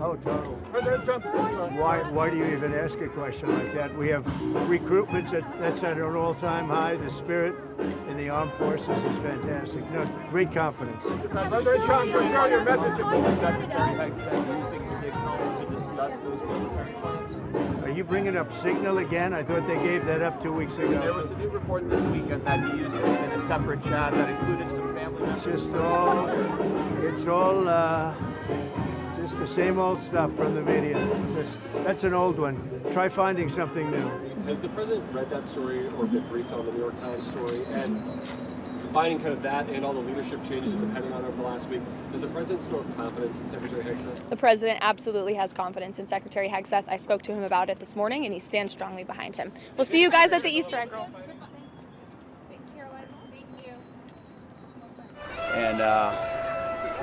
Oh, total. President Trump. Why do you even ask a question like that? We have recruitments that's at an all-time high. The spirit in the armed forces is fantastic. No, great confidence. President Trump, for sure your message to Secretary Hegseth using Signal to discuss those military plans. Are you bringing up Signal again? I thought they gave that up 2 weeks ago. There was a new report this weekend that he used it in a separate chat that included some family members. It's all just the same old stuff from the media. That's an old one. Try finding something new. Has the president read that story or been briefed on the New York Times story? And combining kind of that and all the leadership changes at the Pentagon over the last week, does the president still have confidence in Secretary Hegseth? The president absolutely has confidence in Secretary Hegseth. I spoke to him about it this morning, and he stands strongly behind him. We'll see you guys at the Easter egg roll. Thanks, Caroline. Thank you. And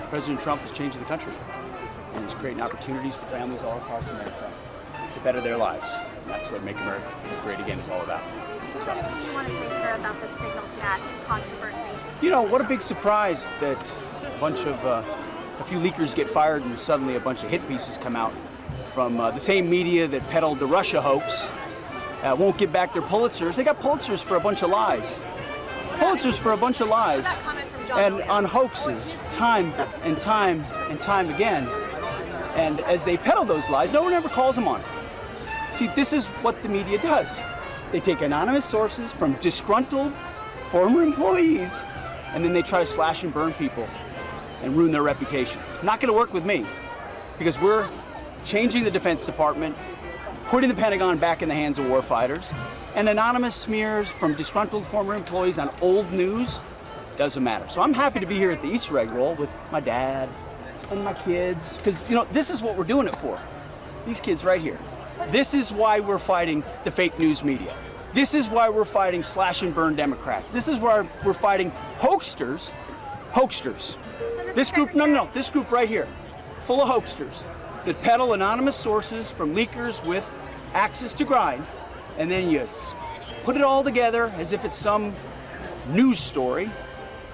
President Trump is changing the country. And he's creating opportunities for families all across America to better their lives. And that's what Make America Great Again is all about. What do you want to say, sir, about the Signal chat controversy? You know, what a big surprise that a few leakers get fired and suddenly a bunch of hit pieces come out from the same media that peddled the Russia hoax. Won't give back their Pulitzers. They got Pulitzers for a bunch of lies. Pulitzers for a bunch of lies. And on hoaxes, time and time and time again. And as they peddle those lies, no one ever calls them on it. See, this is what the media does. They take anonymous sources from disgruntled former employees, and then they try to slash and burn people and ruin their reputations. Not going to work with me, because we're changing the Defense Department, putting the Pentagon back in the hands of warfighters, and anonymous smears from disgruntled former employees on old news doesn't matter. So I'm happy to be here at the Easter egg roll with my dad and my kids, because, you know, this is what we're doing it for. These kids right here. This is why we're fighting the fake news media. This is why we're fighting slash and burn Democrats. This is why we're fighting hoaxsters. This group, no, this group right here, full of hoaxsters that peddle anonymous sources from leakers with axes to grind, and then you put it all together as if it's some news story.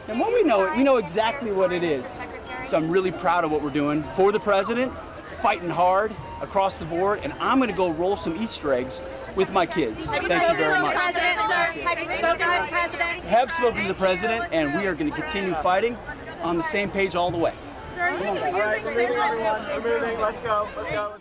And when we know it, we know exactly what it is. So I'm really proud of what we're doing for the president, fighting hard across the board, and I'm going to go roll some Easter eggs with my kids. Thank you very much. Have you spoken to the president? Have spoken to the president, and we are going to continue fighting on the same page all the way. Let's go.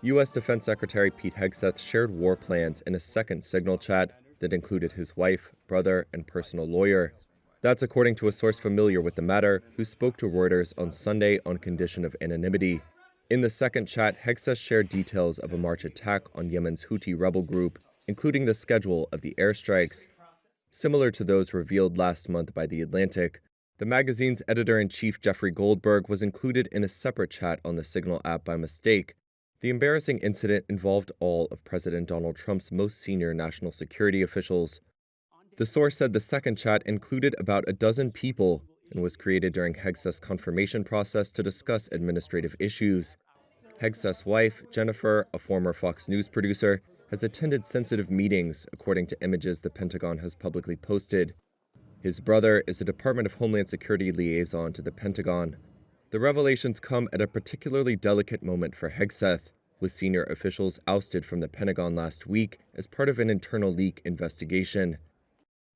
U.S. Defense Secretary Pete Hegseth shared war plans in a second Signal chat that included his wife, brother, and personal lawyer. That's according to a source familiar with the matter who spoke to Reuters on Sunday on condition of anonymity. In the second chat, Hegseth shared details of a March attack on Yemen's Huthi rebel group, including the schedule of the airstrikes. Similar to those revealed last month by The Atlantic, the magazine's editor-in-chief Jeffrey Goldberg was included in a separate chat on the Signal app by mistake. The embarrassing incident involved all of President Donald Trump's most senior national security officials. The source said the second chat included about a dozen people and was created during Hegseth's confirmation process to discuss administrative issues. Hegseth's wife, Jennifer, a former Fox News producer, has attended sensitive meetings, according to images the Pentagon has publicly posted. His brother is a Department of Homeland Security liaison to the Pentagon. The revelations come at a particularly delicate moment for Hegseth, with senior officials ousted from the Pentagon last week as part of an internal leak investigation.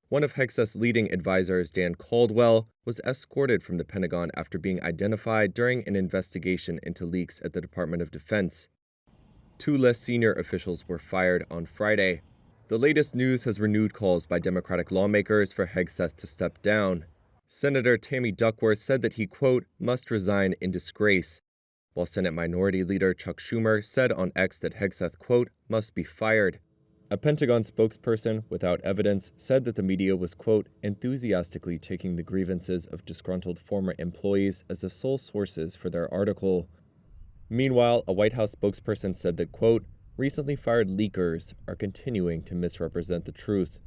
One of Hegseth's leading advisors, Dan Caldwell, was escorted from the Pentagon after being identified during an investigation into leaks at the Department of Defense. 2 less senior officials were fired on Friday. The latest news has renewed calls by Democratic lawmakers for Hegseth to step down. Senator Tammy Duckworth said that he, quote, must resign in disgrace, while Senate Minority Leader Chuck Schumer said on X that Hegseth, quote, must be fired. A Pentagon spokesperson, without evidence, said that the media was, quote, enthusiastically taking the grievances of disgruntled former employees as the sole sources for their article. Meanwhile, a White House spokesperson said that, quote, recently fired leakers are continuing to misrepresent the truth.